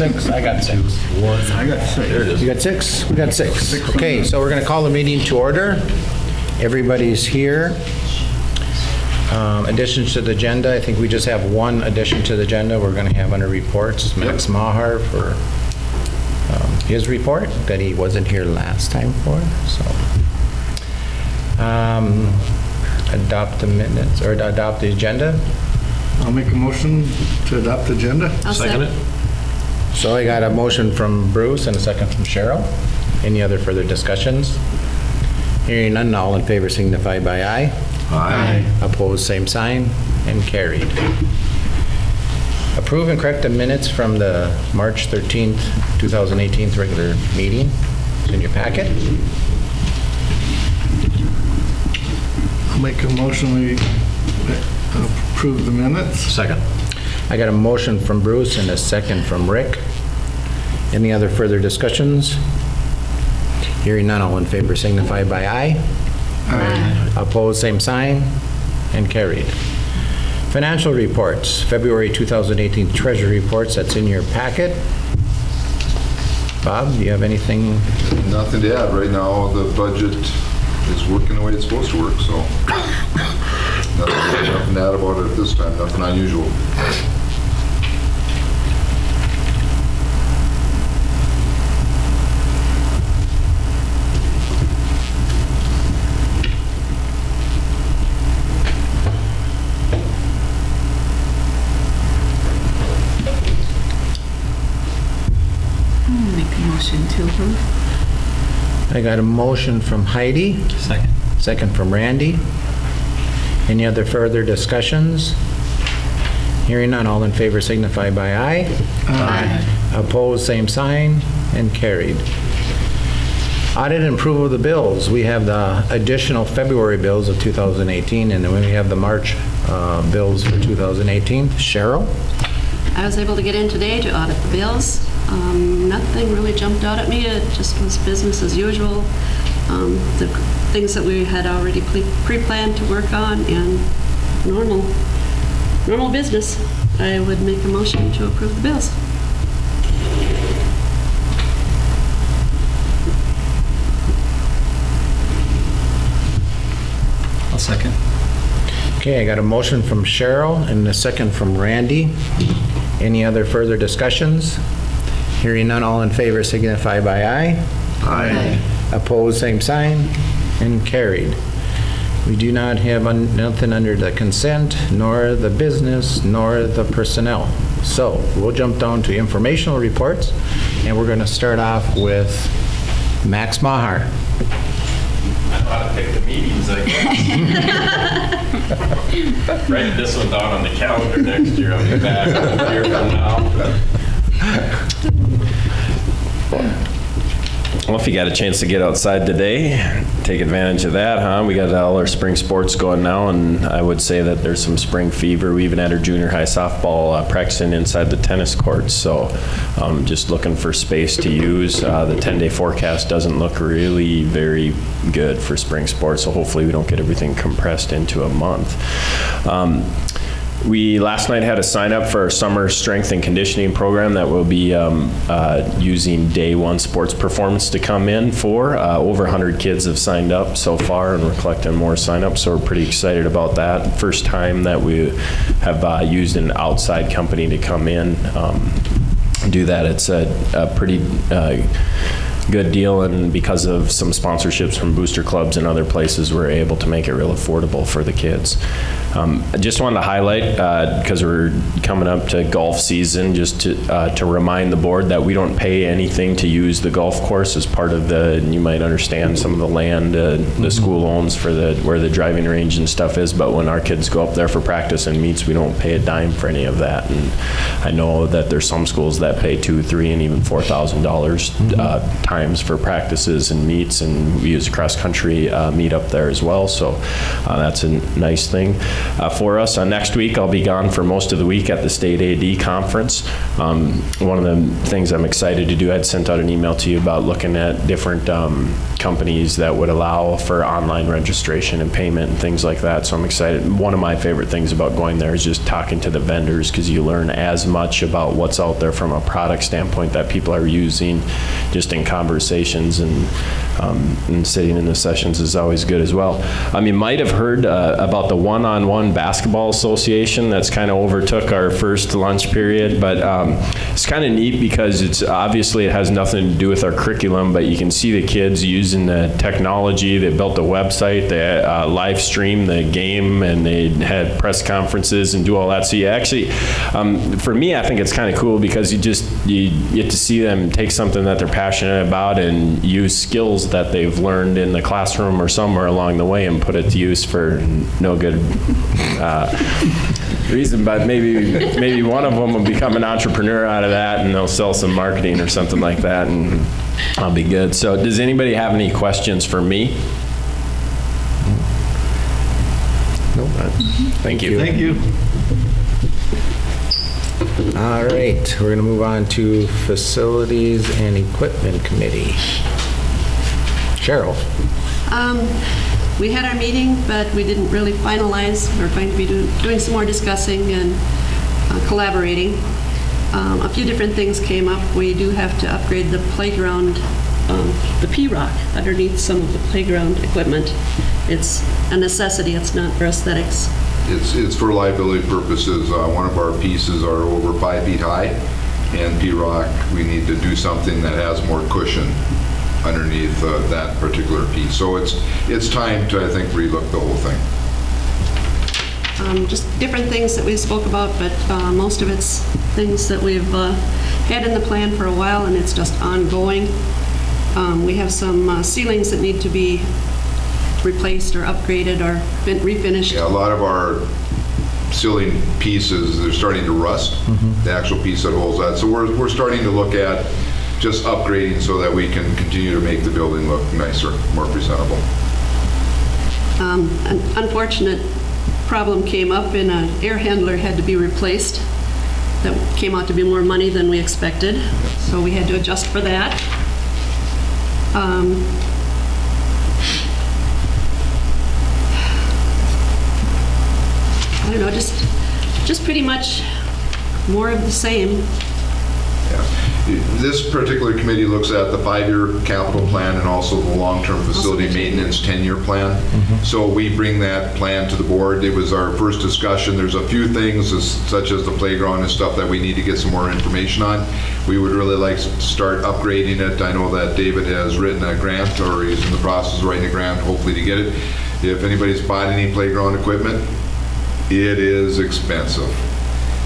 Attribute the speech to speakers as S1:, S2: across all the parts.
S1: 6? I got 6.
S2: I got 6.
S1: There it is. You got 6? We got 6. Okay, so we're going to call the meeting to order. Everybody's here. Additions to the agenda, I think we just have one addition to the agenda. We're going to have under reports, Max Maher for his report that he wasn't here last time for. So, adopt the minutes or adopt the agenda.
S2: I'll make a motion to adopt the agenda.
S3: I'll second it.
S1: So I got a motion from Bruce and a second from Cheryl. Any other further discussions? Hearing none, all in favor signify by aye.
S2: Aye.
S1: Opposed, same sign, and carried. Approve and correct the minutes from the March 13th, 2018 regular meeting. It's in your packet.
S2: I'll make a motion we approve the minutes.
S3: Second.
S1: I got a motion from Bruce and a second from Rick. Any other further discussions? Hearing none, all in favor signify by aye.
S2: Aye.
S1: Opposed, same sign, and carried. Financial reports, February 2018 treasury reports, that's in your packet. Bob, do you have anything?
S4: Nothing to add right now. The budget is working the way it's supposed to work, so nothing to add about it this time, nothing unusual.
S3: Make a motion to approve.
S1: I got a motion from Heidi,
S3: Second.
S1: second from Randy. Any other further discussions? Hearing none, all in favor signify by aye.
S3: Aye.
S1: Opposed, same sign, and carried. Audit and approval of the bills. We have the additional February bills of 2018, and then we have the March bills for 2018. Cheryl?
S5: I was able to get in today to audit the bills. Nothing really jumped out at me. It just was business as usual. The things that we had already pre-planned to work on and normal business. I would make a motion to approve the bills.
S3: I'll second.
S1: Okay, I got a motion from Cheryl and a second from Randy. Any other further discussions? Hearing none, all in favor signify by aye.
S4: Aye.
S1: Opposed, same sign, and carried. We do not have nothing under the consent, nor the business, nor the personnel. So we'll jump down to informational reports, and we're going to start off with Max Maher.
S6: I ought to pick the meetings, I guess. Write this one down on the calendar next year. I'll be back a year from now.
S7: Well, if you got a chance to get outside today, take advantage of that, huh? We got all our spring sports going now, and I would say that there's some spring fever. We even had our junior high softball practicing inside the tennis courts, so just looking for space to use. The 10-day forecast doesn't look really very good for spring sports, so hopefully we don't get everything compressed into a month. We last night had a sign up for our summer strength and conditioning program that we'll be using day one sports performance to come in for. Over 100 kids have signed up so far, and we're collecting more sign-ups, so we're pretty excited about that. First time that we have used an outside company to come in, do that. It's a pretty good deal, and because of some sponsorships from booster clubs and other places, we're able to make it real affordable for the kids. I just wanted to highlight, because we're coming up to golf season, just to remind the board that we don't pay anything to use the golf course as part of the, you might understand some of the land the school owns for where the driving range and stuff is, but when our kids go up there for practice and meets, we don't pay a dime for any of that. And I know that there's some schools that pay $2,000, $3,000, and even $4,000 times for practices and meets, and we use a cross-country meet up there as well, so that's a nice thing for us. Next week, I'll be gone for most of the week at the State AD Conference. One of the things I'm excited to do, I'd sent out an email to you about looking at different companies that would allow for online registration and payment and things like that, so I'm excited. One of my favorite things about going there is just talking to the vendors, because you learn as much about what's out there from a product standpoint that people are using just in conversations, and sitting in the sessions is always good as well. You might have heard about the one-on-one basketball association that's kind of overtook our first lunch period, but it's kind of neat because it's obviously it has nothing to do with our curriculum, but you can see the kids using the technology. They built a website, they live stream the game, and they had press conferences and do all that. So you actually, for me, I think it's kind of cool because you get to see them take something that they're passionate about and use skills that they've learned in the classroom or somewhere along the way and put it to use for no good reason, but maybe one of them will become an entrepreneur out of that, and they'll sell some marketing or something like that, and I'll be good. So does anybody have any questions for me?
S1: Nope.
S7: Thank you.
S2: Thank you.
S1: All right, we're going to move on to Facilities and Equipment Committee. Cheryl.
S5: We had our meeting, but we didn't really finalize. We're going to be doing some more discussing and collaborating. A few different things came up. We do have to upgrade the playground, the P-Rock underneath some of the playground equipment. It's a necessity. It's not for aesthetics.
S4: It's for liability purposes. One of our pieces are over 5 feet high, and P-Rock, we need to do something that has more cushion underneath that particular piece. So it's time to, I think, relook the whole thing.
S5: Just different things that we spoke about, but most of it's things that we've had in the plan for a while, and it's just ongoing. We have some ceilings that need to be replaced or upgraded or refinished.
S4: Yeah, a lot of our ceiling pieces, they're starting to rust, the actual piece that holds that. So we're starting to look at just upgrading so that we can continue to make the building look nicer, more presentable.
S5: An unfortunate problem came up, and an air handler had to be replaced. That came out to be more money than we expected, so we had to adjust for that. I don't know, just pretty much more of the same.
S4: Yeah. This particular committee looks at the 5-year capital plan and also the long-term facility maintenance 10-year plan. So we bring that plan to the board. It was our first discussion. There's a few things such as the playground and stuff that we need to get some more information on. We would really like to start upgrading it. I know that David has written a grant, or he's in the process of writing a grant, hopefully to get it. If anybody's bought any playground equipment, it is expensive.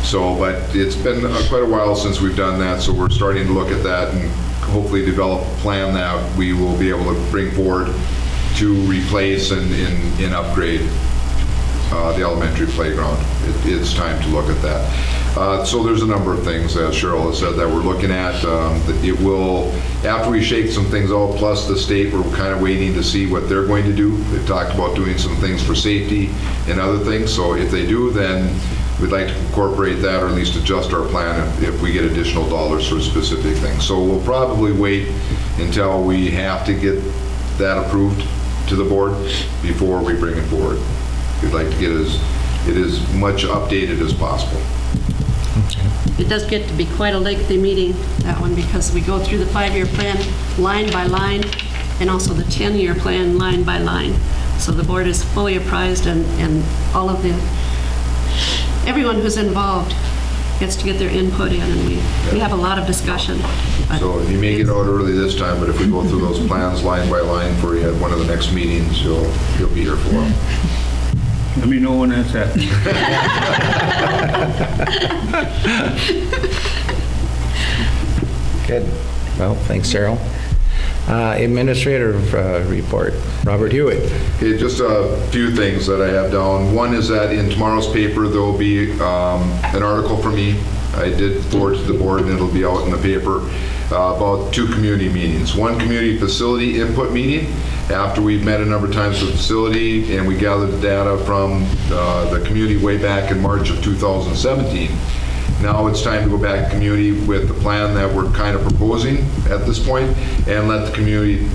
S4: So, but it's been quite a while since we've done that, so we're starting to look at that and hopefully develop a plan that we will be able to bring forward to replace and upgrade the elementary playground. It's time to look at that. So there's a number of things, as Cheryl has said, that we're looking at. It will, after we shake some things out, plus the state, we're kind of waiting to see what they're going to do. They've talked about doing some things for safety and other things, so if they do, then we'd like to incorporate that, or at least adjust our plan if we get additional dollars for specific things. So we'll probably wait until we have to get that approved to the board before we bring it forward. We'd like to get it as much updated as possible.
S5: It does get to be quite a lengthy meeting, that one, because we go through the 5-year plan line by line, and also the 10-year plan line by line. So the board is fully apprised, and all of everyone who's involved gets to get their input in, and we have a lot of discussion.
S4: So you may get out early this time, but if we go through those plans line by line for you at one of the next meetings, you'll be here for a while.
S8: Let me know when that's happening.
S1: Good. Well, thanks, Cheryl. Administrative report, Robert Hewitt.
S4: Okay, just a few things that I have down. One is that in tomorrow's paper, there will be an article from me I did forward to the board, and it'll be out in the paper, about 2 community meetings. One community facility input meeting, after we've met a number of times with the facility, and we gathered the data from the community way back in March of 2017. Now it's time to go back to community with the plan that we're kind of proposing at this point, and let the community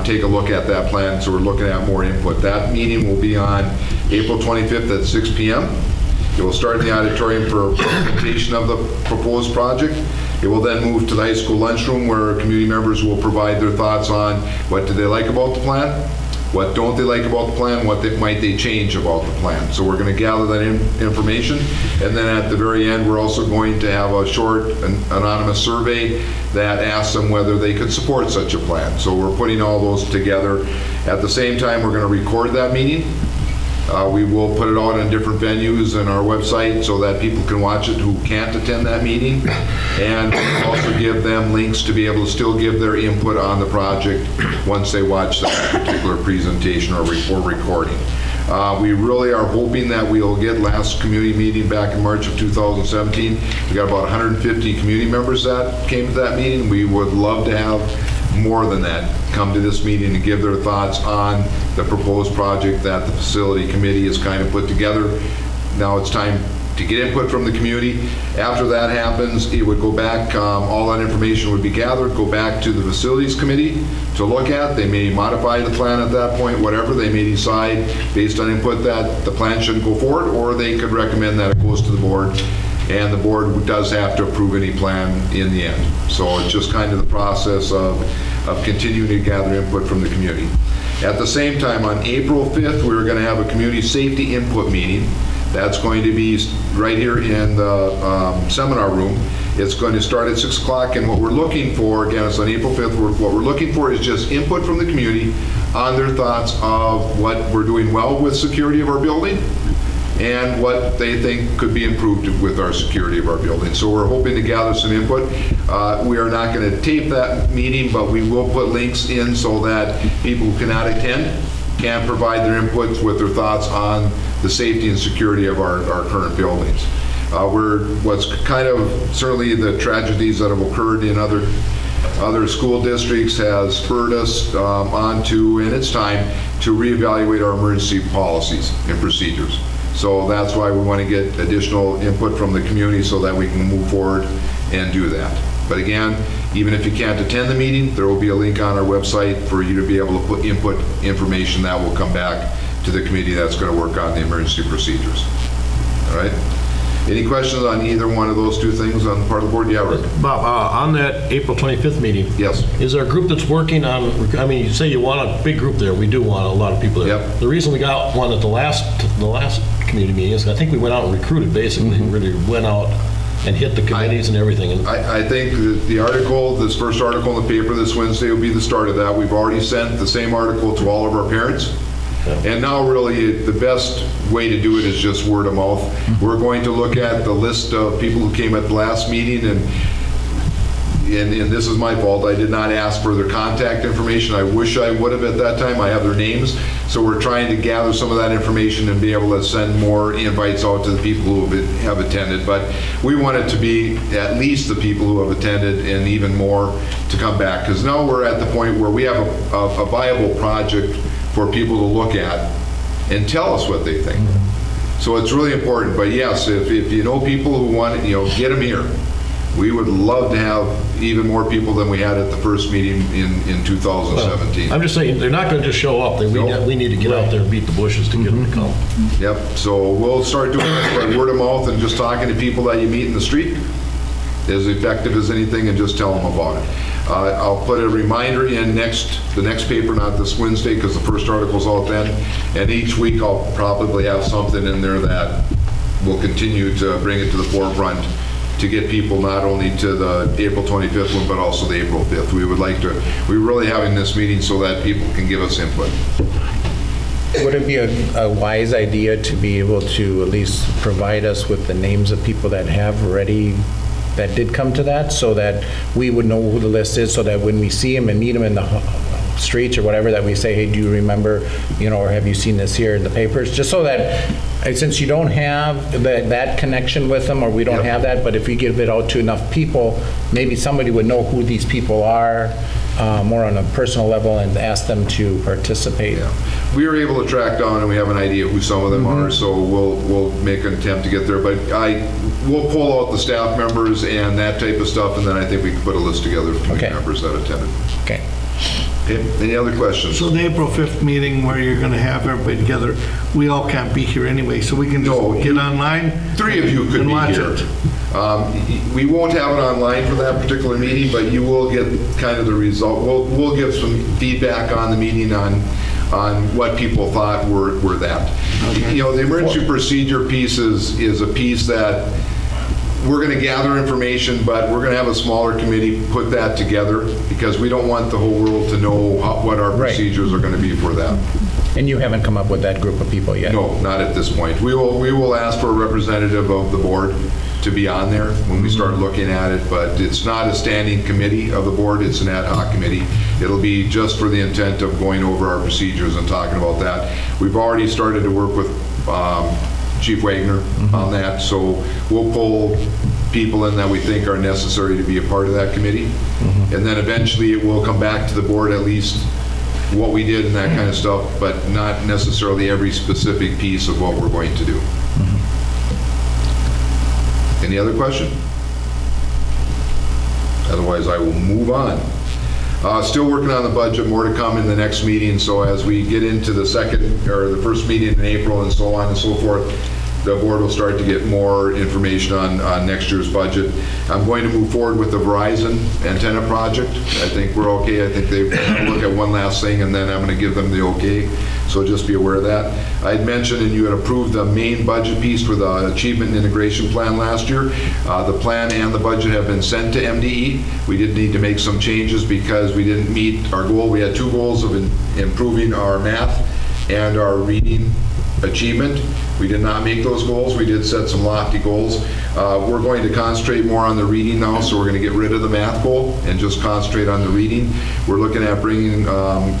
S4: take a look at that plan, so we're looking at more input. That meeting will be on April 25th at 6 p.m. It will start in the auditorium for a presentation of the proposed project. It will then move to the high school lunchroom, where community members will provide their thoughts on what do they like about the plan, what don't they like about the plan, what might they change about the plan. So we're going to gather that information, and then at the very end, we're also going to have a short anonymous survey that asks them whether they could support such a plan. So we're putting all those together. At the same time, we're going to record that meeting. We will put it out in different venues and our website so that people can watch it who can't attend that meeting, and also give them links to be able to still give their input on the project once they watch that particular presentation or recording. We really are hoping that we'll get last community meeting back in March of 2017. We got about 150 community members that came to that meeting. We would love to have more than that come to this meeting and give their thoughts on the proposed project that the facility committee has kind of put together. Now it's time to get input from the community. After that happens, it would go back, all that information would be gathered, go back to the facilities committee to look at. They may modify the plan at that point, whatever. They may decide based on input that the plan shouldn't go forward, or they could recommend that it goes to the board, and the board does have to approve any plan in the end. So it's just kind of the process of continuing to gather input from the community. At the same time, on April 5th, we're going to have a community safety input meeting. That's going to be right here in the seminar room. It's going to start at 6 o'clock, and what we're looking for, again, it's on April 5th, what we're looking for is just input from the community on their thoughts of what we're doing well with security of our building, and what they think could be improved with our security of our building. So we're hoping to gather some input. We are not going to tape that meeting, but we will put links in so that people who cannot attend can provide their inputs with their thoughts on the safety and security of our current buildings. What's kind of, certainly the tragedies that have occurred in other school districts has spurred us onto, and it's time to reevaluate our emergency policies and procedures. So that's why we want to get additional input from the community so that we can move forward and do that. But again, even if you can't attend the meeting, there will be a link on our website for you to be able to put input information that will come back to the committee that's going to work on the emergency procedures. All right? Any questions on either one of those two things on the part of the board? Yeah, Rick.
S9: Bob, on that April 25th meeting,
S4: Yes.
S9: is there a group that's working on, I mean, you say you want a big group there. We do want a lot of people there.
S4: Yep.
S9: The reason we got one at the last community meeting is I think we went out and recruited, basically, really went out and hit the committees and everything. And
S4: I think that the article, this first article in the paper this Wednesday will be the start of that. We've already sent the same article to all of our parents. And now really the best way to do it is just word of mouth. We're going to look at the list of people who came at the last meeting, and this is my fault. I did not ask for their contact information. I wish I would have at that time. I have their names. So we're trying to gather some of that information and be able to send more invites out to the people who have attended. But we want it to be at least the people who have attended and even more to come back. Because now we're at the point where we have a viable project for people to look at and tell us what they think. So it's really important. But yes, if you know people who want it, get them here. We would love to have even more people than we had at the first meeting in 2017.
S9: I'm just saying, they're not going to just show up. We need to get out there and beat the bushes to get them to come.
S4: Yep, so we'll start doing this by word of mouth and just talking to people that you meet in the street, as effective as anything, and just tell them about it. I'll put a reminder in the next paper, not this Wednesday, because the first article's out then, and each week I'll probably have something in there that will continue to bring it to the forefront to get people not only to the April 25th one, but also the April 5th. We're really having this meeting so that people can give us input.
S1: Would it be a wise idea to be able to at least provide us with the names of people that have already, that did come to that, so that we would know who the list is, so that when we see them and meet them in the streets or whatever, that we say, hey, do you remember, or have you seen this here in the papers? Just so that, since you don't have that connection with them, or we don't have that, but if we give it out to enough people, maybe somebody would know who these people are, more on a personal level, and ask them to participate.
S4: Yeah. We were able to track down, and we have an idea who some of them are, so we'll make an attempt to get there. But we'll pull out the staff members and that type of stuff, and then I think we can put a list together of committee members that attended.
S1: Okay.
S4: Okay, any other questions?
S2: So the April 5th meeting where you're going to have everybody together, we all can't be here anyway, so we can just get online?
S4: 3 of you could
S2: and
S4: be
S2: watch
S4: here.
S2: it.
S4: We won't have it online for that particular meeting, but you will get kind of the result. We'll give some feedback on the meeting on what people thought were that.
S2: Okay.
S4: The emergency procedure piece is a piece that we're going to gather information, but we're going to have a smaller committee put that together, because we don't want the whole world to know what our procedures are going to be for that.
S1: And you haven't come up with that group of people yet?
S4: No, not at this point. We will ask for a representative of the board to be on there when we start looking at it, but it's not a standing committee of the board, it's an ad hoc committee. It'll be just for the intent of going over our procedures and talking about that. We've already started to work with Chief Wagner on that, so we'll pull people in that we think are necessary to be a part of that committee. And then eventually it will come back to the board, at least what we did and that kind of stuff, but not necessarily every specific piece of what we're going to do. Any other question? Otherwise, I will move on. Still working on the budget, more to come in the next meeting, so as we get into the first meeting in April and so on and so forth, the board will start to get more information on next year's budget. I'm going to move forward with the Verizon antenna project. I think we're okay. I think they're going to look at one last thing, and then I'm going to give them the okay. So just be aware of that. I had mentioned, and you had approved the main budget piece for the Achievement and Integration Plan last year. The plan and the budget have been sent to MDE. We did need to make some changes because we didn't meet our goal. We had 2 goals of improving our math and our reading achievement. We did not make those goals. We did set some lofty goals. We're going to concentrate more on the reading now, so we're going to get rid of the math goal and just concentrate on the reading. We're looking at bringing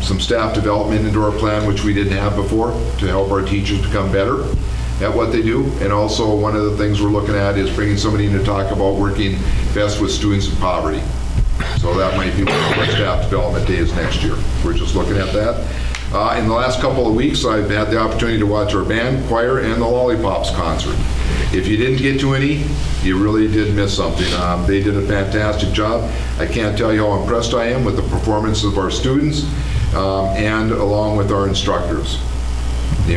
S4: some staff development into our plan, which we didn't have before, to help our teachers become better at what they do. And also, one of the things we're looking at is bringing somebody in to talk about working best with students in poverty. So that might be one of our staff development days next year. We're just looking at that. In the last couple of weeks, I've had the opportunity to watch our band, choir, and the Lollipops concert. If you didn't get to any, you really did miss something. They did a fantastic job. I can't tell you how impressed I am with the performance of our students and along with our instructors. They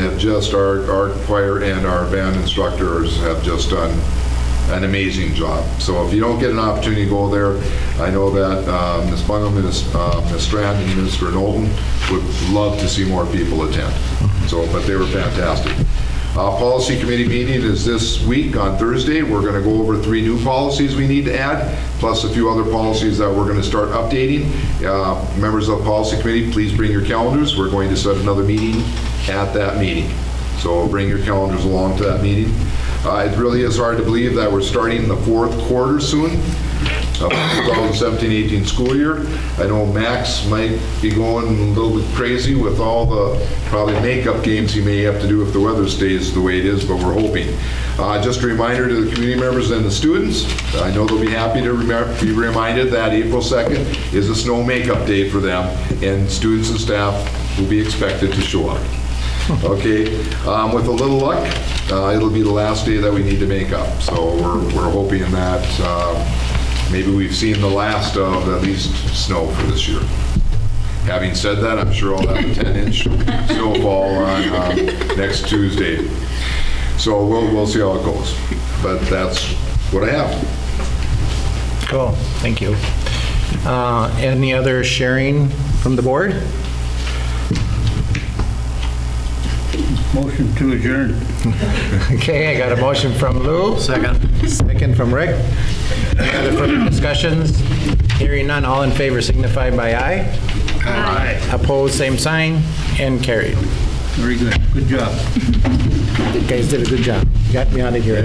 S4: have just, our choir and our band instructors have just done an amazing job. So if you don't get an opportunity to go there, I know that Ms. Bungham, Ms. Strand, and Mr. Knowlton would love to see more people attend. But they were fantastic. Policy committee meeting is this week on Thursday. We're going to go over 3 new policies we need to add, plus a few other policies that we're going to start updating. Members of the policy committee, please bring your calendars. We're going to set another meeting at that meeting. So bring your calendars along to that meeting. It really is hard to believe that we're starting the 4th quarter soon of the 2017-18 school year. I know Max might be going a little bit crazy with all the probably makeup games he may have to do if the weather stays the way it is, but we're hoping. Just a reminder to the community members and the students, I know they'll be happy to be reminded that April 2nd is a snow makeup day for them, and students and staff will be expected to show up. Okay, with a little luck, it'll be the last day that we need to make up. So we're hoping that maybe we've seen the last of at least snow for this year. Having said that, I'm sure I'll have a 10-inch snowfall on next Tuesday. So we'll see how it goes. But that's what I have.
S1: Cool, thank you. Any other sharing from the board?
S8: Motion to adjourn.
S1: Okay, I got a motion from Lou.
S2: Second.
S1: Second from Rick. Any other further discussions? Hearing none, all in favor signify by aye.
S8: Aye.
S1: Opposed, same sign, and carried.
S8: Very good. Good job.
S1: You guys did a good job. Got me out of here.